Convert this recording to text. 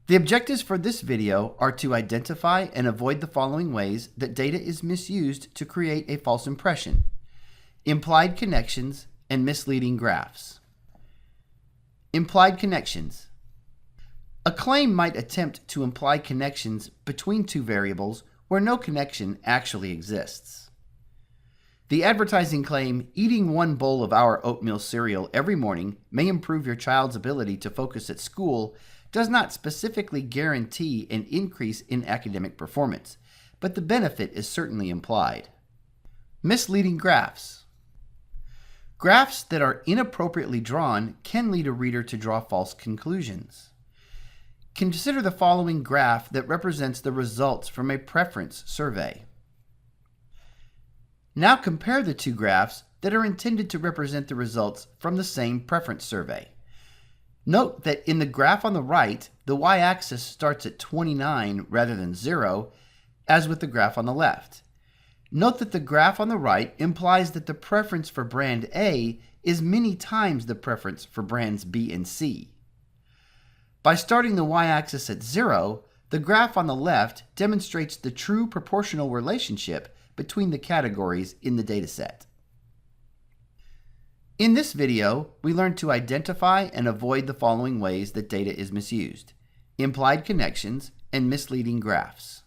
The objectives for this video are to identify and avoid the following ways that data is misused to create a false impression: implied connections and misleading graphs. Implied connections. A claim might attempt to imply connections between two variables where no connection actually exists. The advertising claim, "Eating one bowl of our oatmeal cereal every morning may improve your child's ability to focus at school," does not specifically guarantee an increase in academic performance, but the benefit is certainly implied. Misleading graphs. Graphs that are inappropriately drawn can lead a reader to draw false conclusions. Consider the following graph that represents the results from a preference survey. Now compare the two graphs that are intended to represent the results from the same preference survey. Note that in the graph on the right, the y-axis starts at 29 rather than 0, as with the graph on the left. Note that the graph on the right implies that the preference for brand A is many times the preference for brands B and C. By starting the y-axis at 0, the graph on the left demonstrates the true proportional relationship between the categories in the dataset. In this video, we learned to identify and avoid the following ways that data is misused: implied connections and misleading graphs.